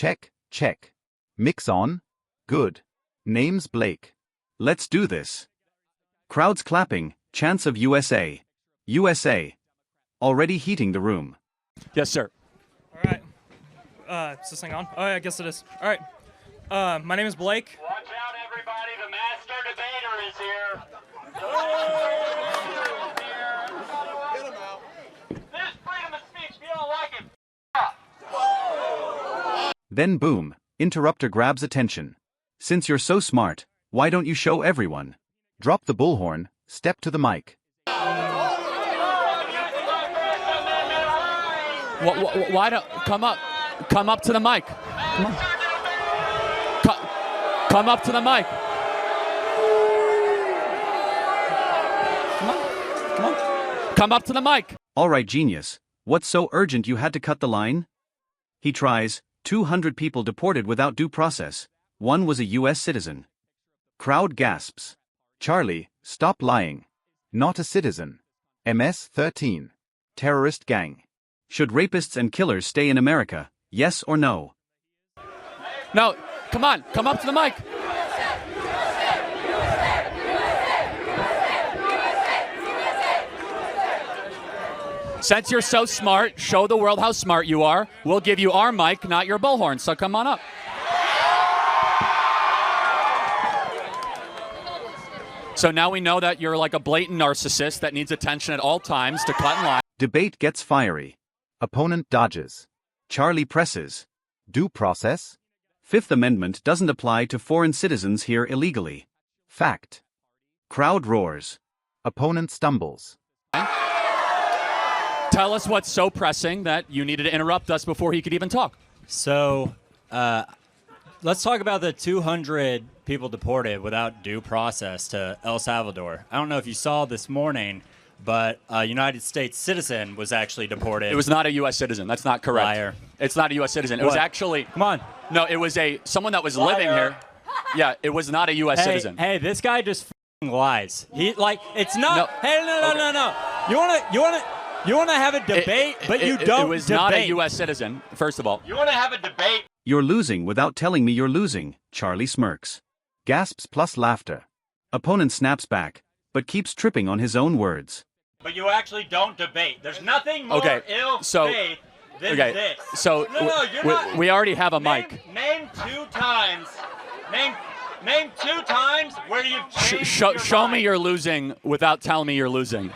Check, check. Mix on? Good. Name's Blake. Let's do this. Crowds clapping, chants of USA. USA. Already heating the room. Yes, sir. All right. Is this thing on? Oh, yeah, I guess it is. All right. My name is Blake. Watch out, everybody. The master debater is here. Get him out. This is freedom of speech. If you don't like it, Then boom, interrupter grabs attention. Since you're so smart, why don't you show everyone? Drop the bullhorn, step to the mic. Why don't come up to the mic? Come up to the mic. Come up to the mic. All right, genius. What's so urgent you had to cut the line? He tries. 200 people deported without due process. One was a U.S. citizen. Crowd gasps. Charlie, stop lying. Not a citizen. MS-13. Terrorist gang. Should rapists and killers stay in America? Yes or no? No, come on, come up to the mic. Since you're so smart, show the world how smart you are. We'll give you our mic, not your bullhorn, so come on up. So now we know that you're like a blatant narcissist that needs attention at all times to cut in line. Debate gets fiery. Opponent dodges. Charlie presses. Due process? Fifth Amendment doesn't apply to foreign citizens here illegally. Fact. Crowd roars. Opponent stumbles. Tell us what's so pressing that you needed to interrupt us before he could even talk. So, let's talk about the 200 people deported without due process to El Salvador. I don't know if you saw this morning, but a United States citizen was actually deported. It was not a U.S. citizen. That's not correct. Liar. It's not a U.S. citizen. It was actually... Come on. No, it was someone that was living here. Yeah, it was not a U.S. citizen. Hey, this guy just f***ing lies. It's not... No. Hey, no. You wanna have a debate, but you don't It was debate. not a U.S. citizen, first of all. you want to have a debate? You're losing without telling me you're losing, Charlie smirks. Gasps plus laughter. Opponent snaps back, but keeps tripping on his own words. But you actually don't debate. There's nothing more ill-faith than this. So you're not. we already have a mic. Name 2 times. Name 2 times where you've changed your Show me mind. you're losing without telling me you're losing.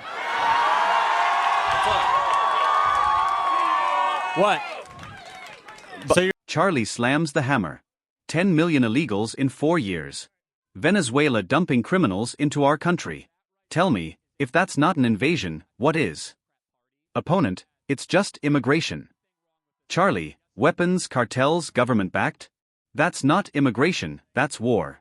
What? Charlie slams the hammer. 10 million illegals in 4 years. Venezuela dumping criminals into our country. Tell me, if that's not an invasion, what is? Opponent, it's just immigration. Charlie, weapons, cartels, government-backed? That's not immigration, that's war.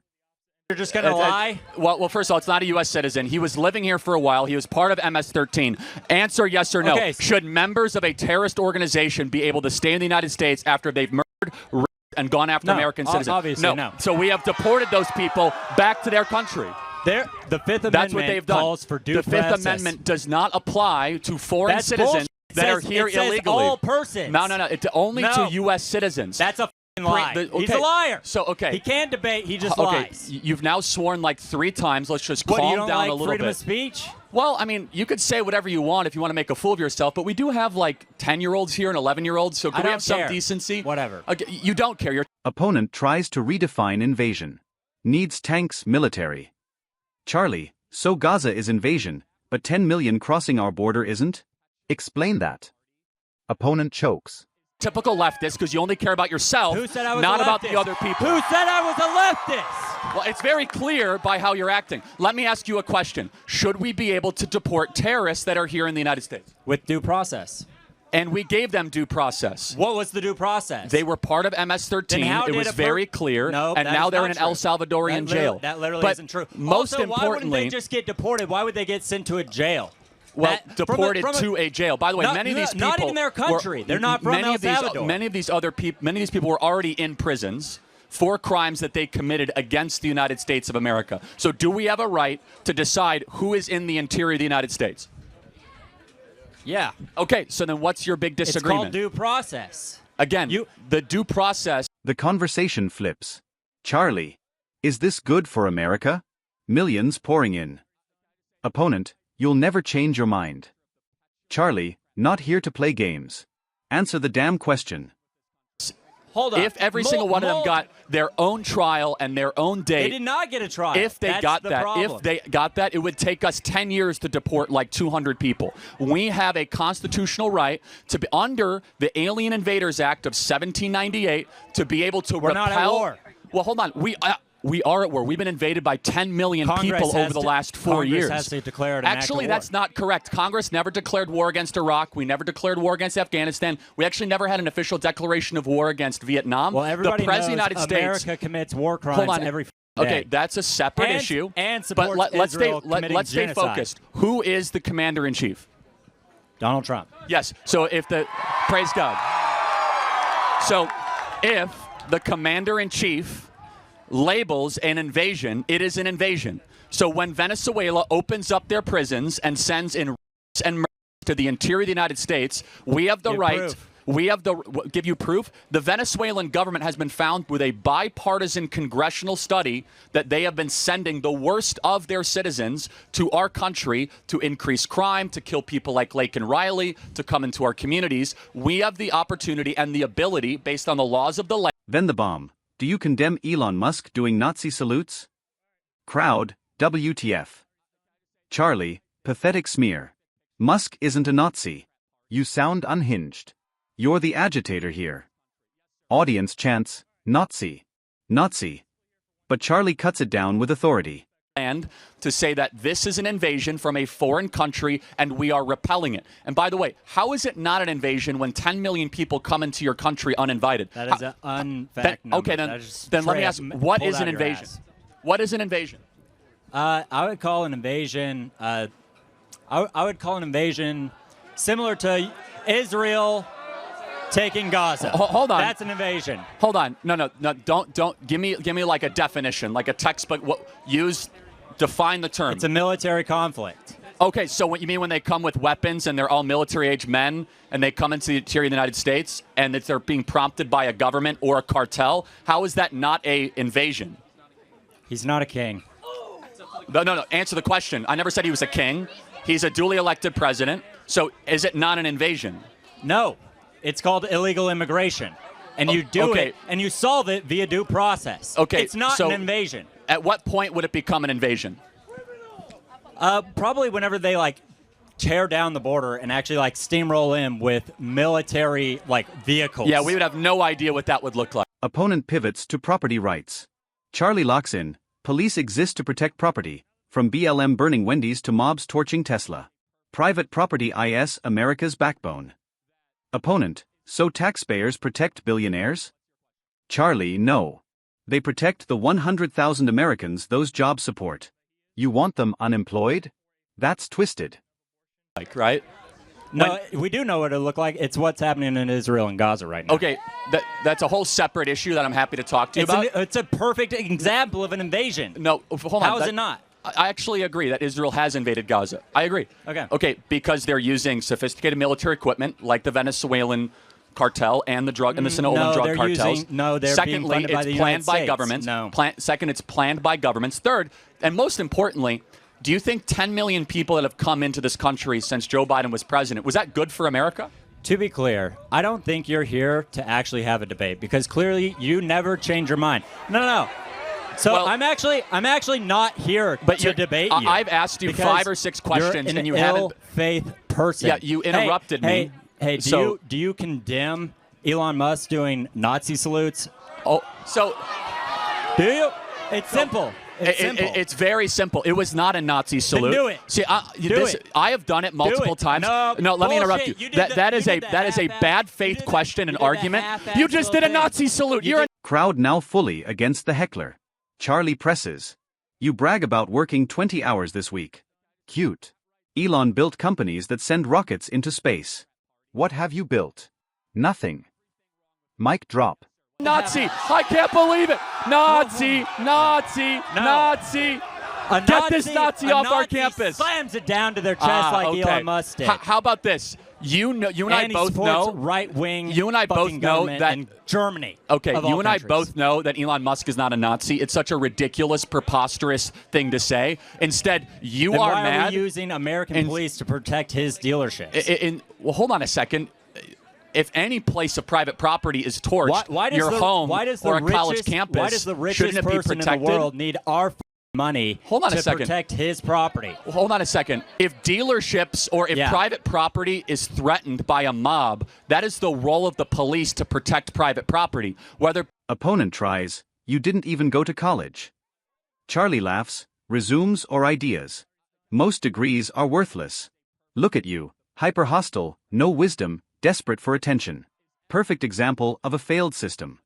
You're just gonna lie? Well, first of all, it's not a U.S. citizen. He was living here for a while. He was part of MS-13. Answer yes or no. Okay. Should members of a terrorist organization be able to stay in the United States after they've murdered, raped, and gone after American citizens? Obviously, no. So we have deported those people back to their country. The Fifth Amendment That's what they've done. calls for due process. The Fifth Amendment does not apply to foreign citizens that are here it says illegally. all persons. No. It's only to U.S. citizens. That's a lie. He's a liar. So, okay. He can't debate. He just lies. You've now sworn like 3 times. Let's just What, calm you don't down like a little freedom bit. of speech? Well, I mean, you could say whatever you want if you want to make a fool of yourself, but we do have like 10-year-olds here and 11-year-olds, so can we have some decency? Whatever. Okay, you don't care. You're Opponent tries to redefine invasion. Needs tanks, military. Charlie, so Gaza is invasion, but 10 million crossing our border isn't? Explain that. Opponent chokes. typical leftist because you only care about yourself, Who said I was not a about leftist? the other people. Who said I was a leftist? Well, it's very clear by how you're acting. Let me ask you a question. Should we be able to deport terrorists that are here in the United States? With due process. And we gave them due process. What was the due process? They were part of MS-13. Then how It did was a very clear. No, and that now is they're not in an true. El Salvadorian jail. That literally but isn't true. Most also, importantly, why wouldn't they just get deported? Why would they get sent to a jail? Well, deported to a jail. By the way, many of these people not even their country. They're not from El Salvador. Many of these people were already in prisons for crimes that they committed against the United States of America. So do we have a right to decide who is in the interior of the United States? Yeah. Okay, so then what's your big disagreement? It's called due process. Again, the due process The conversation flips. Charlie, is this good for America? Millions pouring in. Opponent, you'll never change your mind. Charlie, not here to play games. Answer the damn question. Hold on. If every single one of them got their own trial and their own date. They did not get a trial. If they got that, it would take us 10 years to deport like 200 people. We have a constitutional right to be under the Alien Invaders Act of 1798 to be able to repel. We're not at war. Well, hold on. We are at war. We've been invaded by 10 million people over the last 4 years. Congress has to declare an Actually, that's not correct. Congress never declared war against Iraq. We never declared war against Afghanistan. We actually never had an official declaration of war against Vietnam. Well, everybody the President knows of the United States America commits war crimes every day. Okay, that's a separate issue. And supports but let's stay genocide. focused. Who is the commander-in-chief? Donald Trump. Yes. So praise God. So if the commander-in-chief labels an invasion, it is an invasion. So when Venezuela opens up their prisons and sends in and murders to the interior of the United States, we have the right. Proof. We have give you proof. The Venezuelan government has been found with a bipartisan congressional study that they have been sending the worst of their citizens to our country to increase crime, to kill people like Lake and Riley, to come into our communities. We have the opportunity and the ability, based on the laws of the land. Then the bomb. Do you condemn Elon Musk doing Nazi salutes? Crowd, WTF. Charlie, pathetic smear. Musk isn't a Nazi. You sound unhinged. You're the agitator here. Audience chants, Nazi. Nazi. But Charlie cuts it down with authority. And to say that this is an invasion from a foreign country and we are repelling it. And by the way, how is it not an invasion when 10 million people come into your country uninvited? That is an unfact number. Okay, then let me ask, what is an invasion? What is an invasion? I would call an invasion. I would call an invasion similar to Israel taking Gaza. Hold on. That's an invasion. Hold on. No. Don't give me like a definition, like a textbook. Define the term. It's a military conflict. Okay, so what you mean when they come with weapons and they're all military-age men and they come into the interior of the United States and that they're being prompted by a government or a cartel? How is that not a invasion? He's not a king. No. Answer the question. I never said he was a king. He's a duly elected president. So is it not an invasion? No. It's called illegal immigration. And you do it, and you solve it via due process. Okay, it's not an invasion. At what point would it become an invasion? Probably whenever they tear down the border and actually steamroll in with military vehicles. Yeah, we would have no idea what that would look like. Opponent pivots to property rights. Charlie locks in. Police exist to protect property, from BLM burning Wendy's to mobs torching Tesla. Private property is America's backbone. Opponent, so taxpayers protect billionaires? Charlie, no. They protect the 100,000 Americans those jobs support. You want them unemployed? That's twisted. Right? No, we do know what it look like. It's what's happening in Israel and Gaza right now. Okay, that's a whole separate issue that I'm happy to talk to you about. It's a perfect example of an invasion. No, hold on. How is it not? I actually agree that Israel has invaded Gaza. I agree. Okay, because they're using sophisticated military equipment like the Venezuelan cartel and the drug and the Sinaloan drug cartels. They're Secondly, being funded by the it's United planned by States. governments. No. Second, it's planned by governments. Third, and most importantly, do you think 10 million people that have come into this country since Joe Biden was president, was that good for America? To be clear, I don't think you're here to actually have a debate because clearly you never change your mind. No. So I'm actually not here to debate you. I've asked you 5 or 6 questions and you haven't. Faith person. Yeah, you interrupted me. Hey, do you condemn Elon Musk doing Nazi salutes? Oh, so do you? It's simple. It's very simple. It was not a Nazi salute. Then do it. See, do it. I have done it multiple times. No, let me interrupt you. That is a bad faith question and argument. You just did a Nazi salute. Crowd now fully against the heckler. Charlie presses. You brag about working 20 hours this week. Cute. Elon built companies that send rockets into space. What have you built? Nothing. Mic drop. Nazi! I can't believe it! Nazi! Get this Nazi off our campus. Slams it down to their chest like Elon Musk did. How about this? You and I both know right-wing. You and I both know that in Germany. Okay, you and I both know that Elon Musk is not a Nazi. It's such a ridiculous, preposterous thing to say. Instead, you are mad. Why are we using American police to protect his dealerships? Well, hold on a second. If any place of private property is torched, your home or a college campus, why does the richest person in the world need our money to protect his property? Well, hold on a second. If dealerships or if private property is threatened by a mob, that is the role of the police to protect private property. Whether opponent tries, you didn't even go to college. Charlie laughs, resumes or ideas. Most degrees are worthless. Look at you, hyper hostile, no wisdom, desperate for attention. Perfect example of a failed system.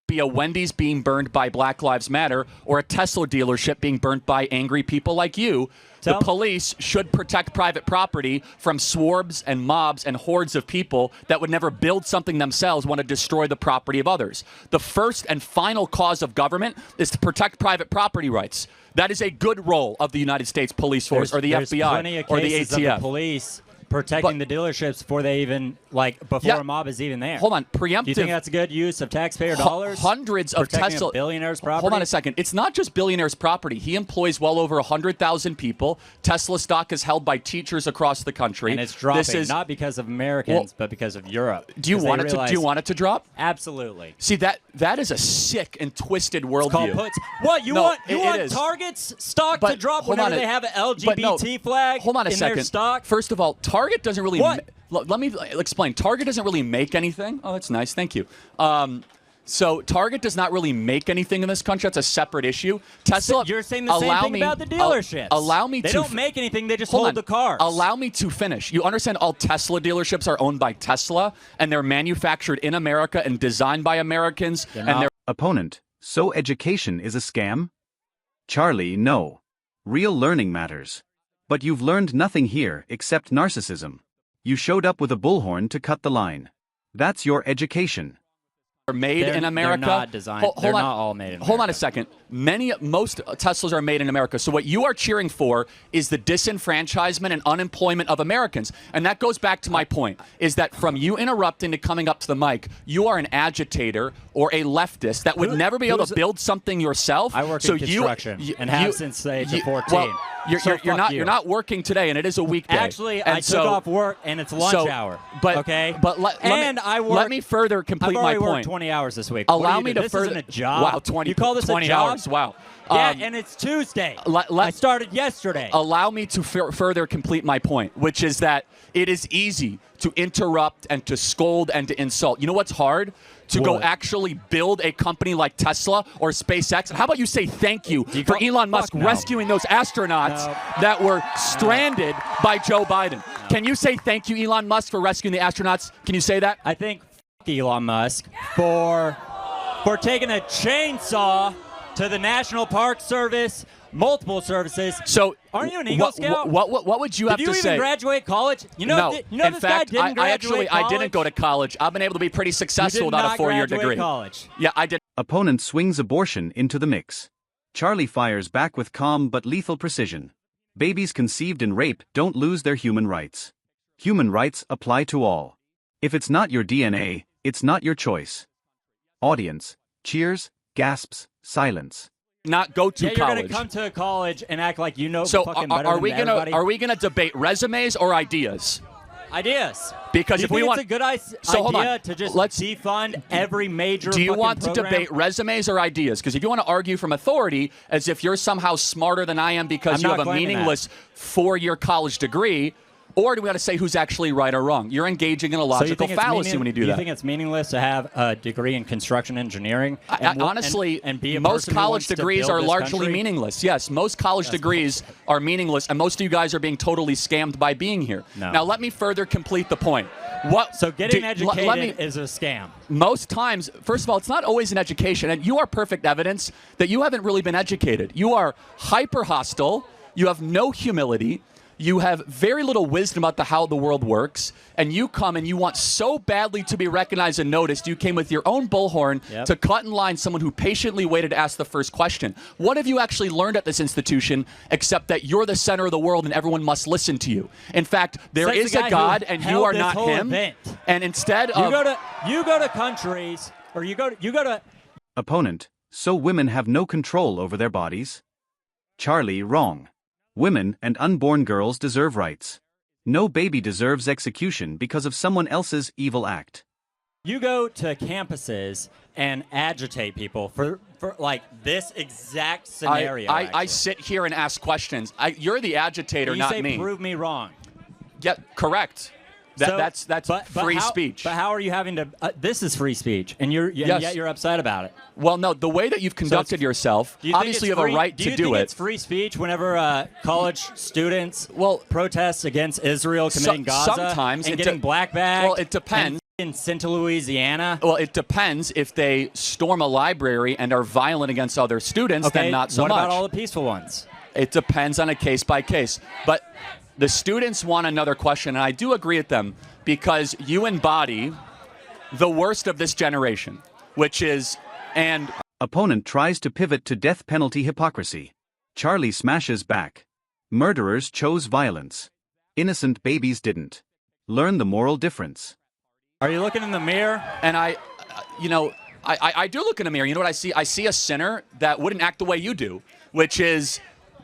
Be a Wendy's being burned by Black Lives Matter or a Tesla dealership being burnt by angry people like you, the police should protect private property from swarms and mobs and hordes of people that would never build something themselves, want to destroy the property of others. The first and final cause of government is to protect private property rights. That is a good role of the United States Police Force or the FBI or the ATF. Of the police protecting the dealerships before they even, before a mob is even there. Hold on, preemptive. Do you think that's a good use of taxpayer dollars? Hundreds of Tesla billionaires' property. Hold on a second. It's not just billionaires' property. He employs well over 100,000 people. Tesla stock is held by teachers across the country, and it's dropping not because of Americans, but because of Europe. Do you want it to drop? Absolutely. See, that is a sick and twisted worldview. What you want Target's stock to drop whenever they have an LGBT flag in their stock? First of all, Target doesn't really. Let me explain. Target doesn't really make anything. Oh, that's nice. Thank you. So Target does not really make anything in this country. That's a separate issue. Tesla. You're saying the same thing about the dealerships. Allow me they to. They don't make anything. They just hold the cars. Allow me to finish. You understand? All Tesla dealerships are owned by Tesla, and they're manufactured in America and designed by Americans. Their opponent. So education is a scam? Charlie, no. Real learning matters. But you've learned nothing here except narcissism. You showed up with a bullhorn to cut the line. That's your education. Are made in America. They're not designed. They're not all made in America. Hold on a second. Most Teslas are made in America. So what you are cheering for is the disenfranchisement and unemployment of Americans. And that goes back to my point, is that from you interrupting to coming up to the mic, you are an agitator or a leftist that would never be able to build something yourself. I work in construction and have since the age of 14. Well, you're not working today, and it is a weekday. Actually, I took off work, and it's lunch hour. But let me further complete my point. I've already worked 20 hours this week. Allow me to this further. Isn't a job. Wow, 20. You call this 20 a job? hours? Wow. Yeah, and it's Tuesday. I started yesterday. Allow me to further complete my point, which is that it is easy to interrupt and to scold and to insult. You know what's hard? To go actually build a company like Tesla or SpaceX. How about you say thank you for Elon Musk rescuing those astronauts that were stranded by Joe Biden? Can you say thank you, Elon Musk, for rescuing the astronauts? Can you say that? I think Elon Musk for taking a chainsaw to the National Park Service, multiple services. So, aren't you an Eagle Scout? What would you have to say? Did you even graduate college? No. In fact, I didn't go to college. I've been able to be pretty successful without a 4-year degree. College. Yeah, I did. Opponent swings abortion into the mix. Charlie fires back with calm but lethal precision. Babies conceived in rape don't lose their human rights. Human rights apply to all. If it's not your DNA, it's not your choice. Audience, cheers, gasps, silence. Not go to college. You're going to come to college and act like you know so fucking better than everybody. Are we gonna debate resumes or ideas? Ideas. Because if we want, it's a good idea to just defund every major. Do you want to program? debate resumes or ideas? Because if you want to argue from authority, as if you're somehow smarter than I am because you have a meaningless 4-year college degree. Or do we want to say who's actually right or wrong? You're engaging in a logical fallacy when you do that. You think it's meaningless to have a degree in construction engineering? Honestly, be a most college degrees are largely country? Meaningless. Yes, most college degrees are meaningless, and most of you guys are being totally scammed by being here. No. Now, let me further complete the point. So getting educated is a scam. Most times, first of all, it's not always an education, and you are perfect evidence that you haven't really been educated. You are hyper hostile. You have no humility. you have very little wisdom about how the world works, and you come and you want so badly to be recognized and noticed, you came with your own bullhorn to cut in line someone who patiently waited to ask the first question. What have you actually learned at this institution except that you're the center of the world and everyone must listen to you? In fact, there is a God and you are not him. And instead of... You go to countries, or you go to... Opponent, so women have no control over their bodies? Charlie, wrong. Women and unborn girls deserve rights. No baby deserves execution because of someone else's evil act. You go to campuses and agitate people for like this exact scenario. I sit here and ask questions. You're the agitator, not me. You say prove me wrong. Yeah, correct. That's free speech. But how are you having to? This is free speech, and yet you're upset about it. Well, no, the way that you've conducted yourself, obviously you have a right to do it. Do you think it's free speech whenever college students protest against Israel committing Gaza sometimes and getting black bagged? Well, it depends. In Central Louisiana? Well, it depends. If they storm a library and are violent against other students, then not so much. What about all the peaceful ones? It depends on a case by case. But the students want another question, and I do agree with them, because you embody the worst of this generation, which is, and... Opponent tries to pivot to death penalty hypocrisy. Charlie smashes back. Murderers chose violence. Innocent babies didn't. Learn the moral difference. Are you looking in the mirror? And I do look in the mirror. You know what I see? I see a sinner that wouldn't act the way you do, which is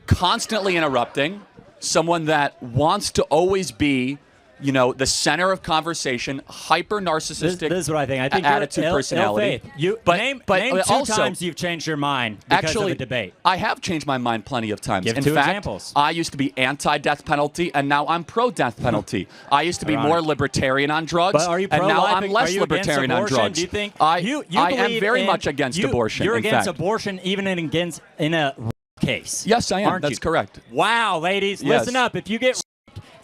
constantly interrupting, someone that wants to always be, the center of conversation, hyper-narcissistic this is what I think. I think attitude, personality. Name two times you've changed your mind because of a debate. I have changed my mind plenty of times. Give In two fact, examples. I used to be anti-death penalty, and now I'm pro-death penalty. I used to be more libertarian on drugs, but are you and now I'm less are you libertarian on drugs. Do you think I am very much against abortion. You're against abortion even in a case. Yes, I am. That's correct. Wow, ladies, listen up. If you get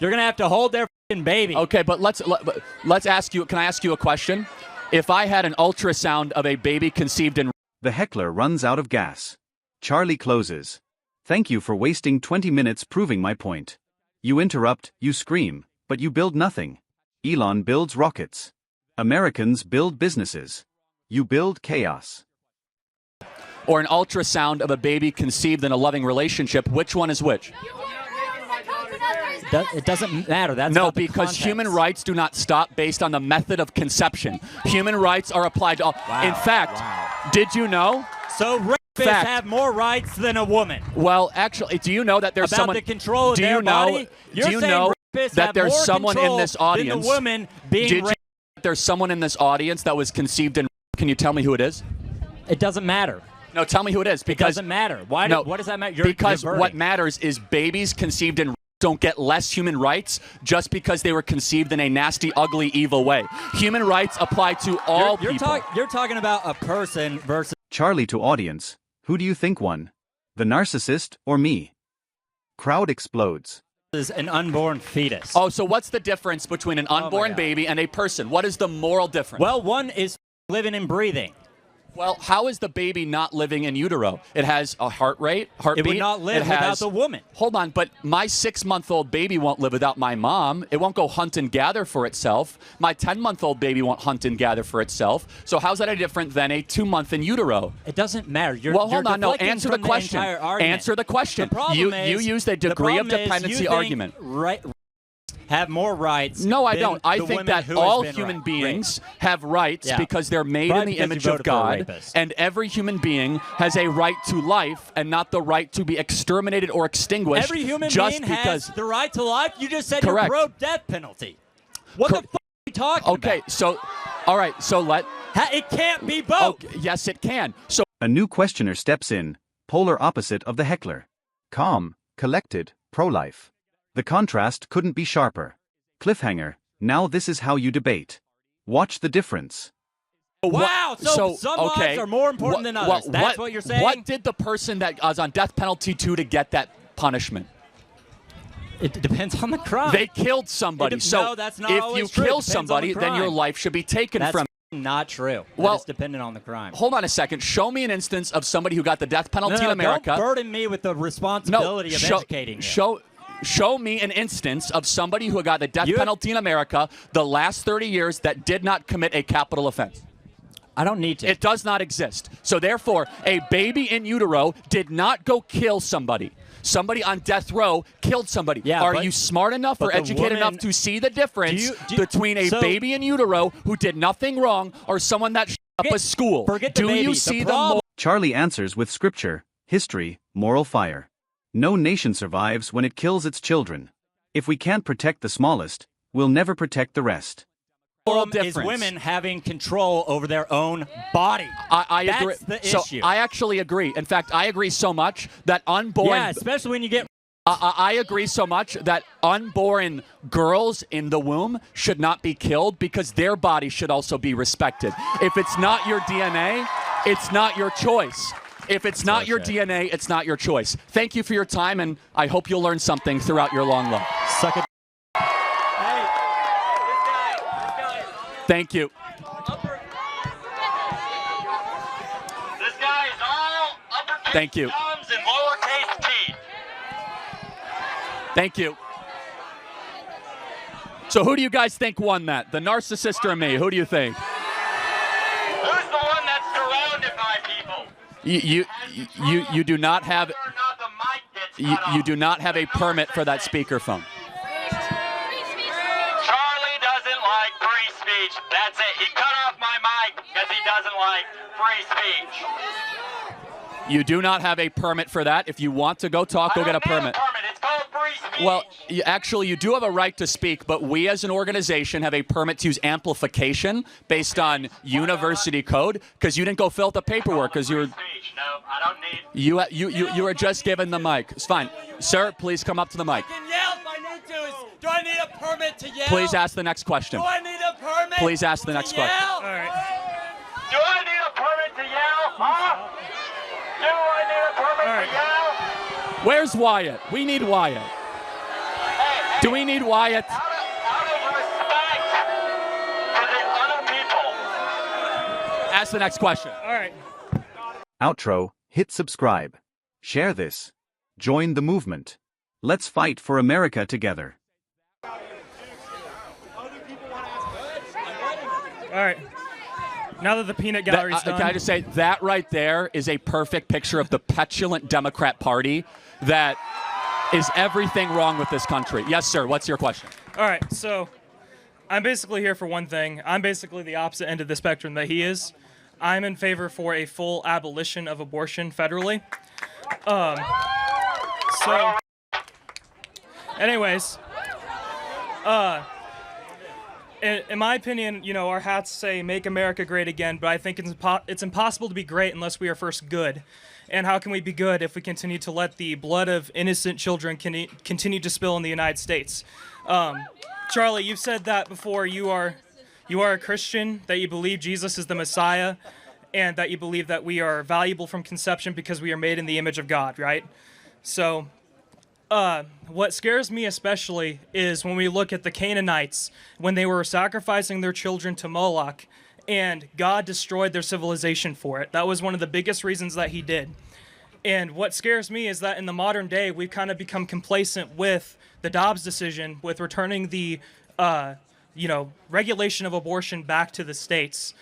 you're going to have to hold their baby. Okay, but let's ask you, can I ask you a question? If I had an ultrasound of a baby conceived in... The heckler runs out of gas. Charlie closes. Thank you for wasting 20 minutes proving my point. You interrupt, you scream, but you build nothing. Elon builds rockets. Americans build businesses. You build chaos. Or an ultrasound of a baby conceived in a loving relationship, which one is which? It doesn't matter. That's no, because human rights do not stop based on the method of conception. Human rights are applied to all. Wow. In fact, did you know? So rapists have more rights than a woman. Well, actually, do you know that there's someone? About the control of their body? Do you know that there's someone in this audience? Than the woman being did you know that there's someone in this audience that was conceived in? Can you tell me who it is? It doesn't matter. No, tell me who it is. Because it doesn't matter. What does that matter? Because what matters is babies conceived in don't get less human rights just because they were conceived in a nasty, ugly, evil way. Human rights apply to all people. You're talking about a person versus... Charlie to audience. Who do you think won? The narcissist or me? Crowd explodes. Is an unborn fetus. Oh, so what's the difference between an unborn baby and a person? What is the moral difference? Well, one is living and breathing. Well, how is the baby not living in utero? It has a heartbeat. It would not live without the woman. Hold on, but my 6-month-old baby won't live without my mom. It won't go hunt and gather for itself. My 10-month-old baby won't hunt and gather for itself. So how's that any different than a 2-month in utero? It doesn't matter. Well, hold on. No, answer the question. Answer the question. You used a degree of dependency argument. Right. Have more rights. No, I don't. I think that all human beings have rights because they're made in the image of God, and every human being has a right to life and not the right to be exterminated or extinguished. Every human being has the right to life? You just said you're pro-death penalty. What the fuck are you talking about? Okay, so, all right, so it can't be both. Okay, yes, it can. So a new questioner steps in, polar opposite of the heckler. Calm, collected, pro-life. The contrast couldn't be sharper. Cliffhanger, now this is how you debate. Watch the difference. Wow, so some lives are more important than others. That's what you're saying? What did the person that was on death penalty do to get that punishment? It depends on the crime. They killed somebody. No, that's not always if you kill somebody, then your life should be taken from you. Not true. Well, it's dependent on the crime. Hold on a second. Show me an instance of somebody who got the death penalty in America. Don't burden me with the responsibility of educating you. show me an instance of somebody who got the death penalty in America the last 30 years that did not commit a capital offense. I don't need to. It does not exist. So therefore, a baby in utero did not go kill somebody. Somebody on death row killed somebody. Yeah, Are you smart enough or educated enough to see the difference between a baby in utero who did nothing wrong or someone that up a school? Do you see the Charlie answers with scripture, history, moral fire. No nation survives when it kills its children. If we can't protect the smallest, we'll never protect the rest. Is women having control over their own body. I agree. That's the issue. I actually agree. In fact, I agree so much that unborn... Yeah, especially when you get... I agree so much that unborn girls in the womb should not be killed because their body should also be respected. If it's not your DNA, it's not your choice. If it's not your DNA, it's not your choice. Thank you for your time, and I hope you'll learn something throughout your long life. Suck it. Thank you. This guy is all uppercase Thank you. thumbs and lowercase t. Thank you. So who do you guys think won that? The narcissist or me? Who do you think? Who's the one that's surrounded by people? You do not have you do not have a permit for that speakerphone. Charlie doesn't like free speech. That's it. He cut off my mic because he doesn't like free speech. You do not have a permit for that. If you want to go talk, go get a permit. It's called free speech. Well, actually, you do have a right to speak, but we as an organization have a permit to use amplification based on university code because you didn't go fill out the paperwork because you were... No, I don't need... You were just given the mic. It's fine. Sir, please come up to the mic. I can yell if I need to. Do I need a permit to yell? Please ask the next question. Do I need a permit? Please ask the next question. All right. Do I need a permit to yell? Huh? Do I need a permit to yell? Where's Wyatt? We need Wyatt. Do we need Wyatt? Out of respect for the other people. Ask the next question. All right. Outro, hit subscribe. Share this. Join the movement. Let's fight for America together. All right. Now that the peanut gallery's done. Can I just say, that right there is a perfect picture of the petulant Democrat Party that is everything wrong with this country. Yes, sir. What's your question? All right. So I'm basically here for one thing. I'm basically the opposite end of the spectrum that he is. I'm in favor for a full abolition of abortion federally. So, anyways, in my opinion, you know, our hats say "Make America Great Again," but I think it's impossible to be great unless we are first good. And how can we be good if we continue to let the blood of innocent children continue to spill in the United States? Charlie, you've said that before. You are a Christian, that you believe Jesus is the Messiah, and that you believe that we are valuable from conception because we are made in the image of God, right? So, what scares me especially is when we look at the Canaanites, when they were sacrificing their children to Moloch, and God destroyed their civilization for it. That was one of the biggest reasons that he did. And what scares me is that in the modern day, we've kind of become complacent with the Dobbs decision, with returning the, regulation of abortion back to the states.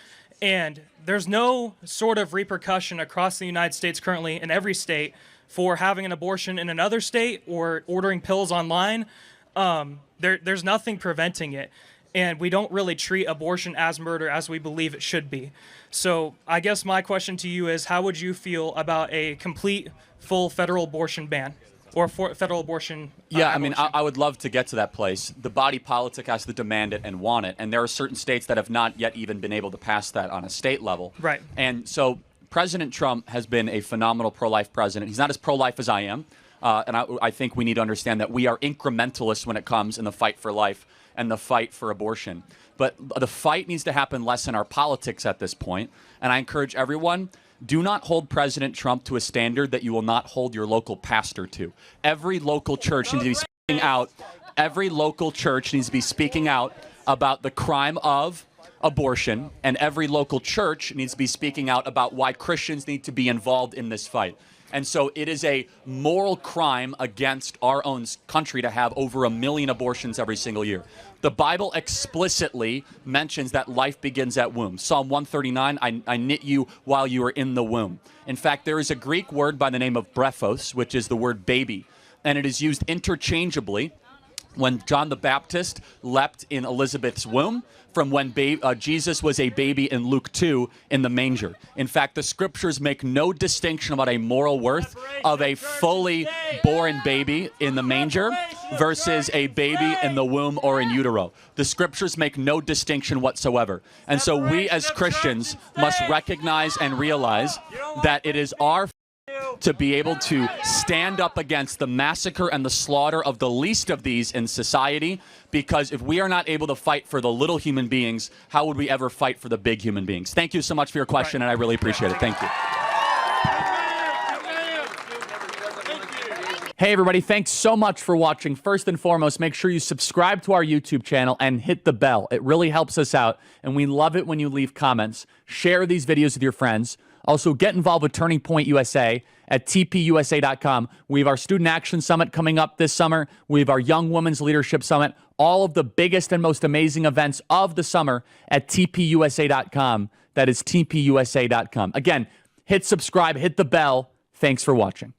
And there's no sort of repercussion across the United States currently in every state for having an abortion in another state or ordering pills online. There's nothing preventing it. And we don't really treat abortion as murder as we believe it should be. So I guess my question to you is, how would you feel about a complete, full federal abortion ban? Or federal abortion Yeah, I mean, I would love to get to that place. The body politic has to demand it and want it. And there are certain states that have not yet even been able to pass that on a state level. Right. And so President Trump has been a phenomenal pro-life president. He's not as pro-life as I am. And I think we need to understand that we are incrementalists when it comes in the fight for life and the fight for abortion. But the fight needs to happen less in our politics at this point. And I encourage everyone, do not hold President Trump to a standard that you will not hold your local pastor to. Every local church needs to be speaking out. Every local church needs to be speaking out about the crime of abortion, and every local church needs to be speaking out about why Christians need to be involved in this fight. And so it is a moral crime against our own country to have over 1 million abortions every single year. The Bible explicitly mentions that life begins at womb. Psalm 139, I knit you while you are in the womb. In fact, there is a Greek word by the name of brephos, which is the word baby, and it is used interchangeably when John the Baptist leapt in Elizabeth's womb from when Jesus was a baby in Luke 2 in the manger. In fact, the scriptures make no distinction about a moral worth of a fully born baby in the manger versus a baby in the womb or in utero. The scriptures make no distinction whatsoever. And so we as Christians must recognize and realize that it is our to be able to stand up against the massacre and the slaughter of the least of these in society, because if we are not able to fight for the little human beings, how would we ever fight for the big human beings? Thank you so much for your question, and I really appreciate it. Thank you. Hey everybody, thanks so much for watching. First and foremost, make sure you subscribe to our YouTube channel and hit the bell. It really helps us out, and we love it when you leave comments. Share these videos with your friends. Also, get involved with Turning Point USA at tpusa.com. We have our Student Action Summit coming up this summer. We have our Young Women's Leadership Summit. All of the biggest and most amazing events of the summer at tpusa.com. That is tpusa.com. Again, hit subscribe, hit the bell. Thanks for watching.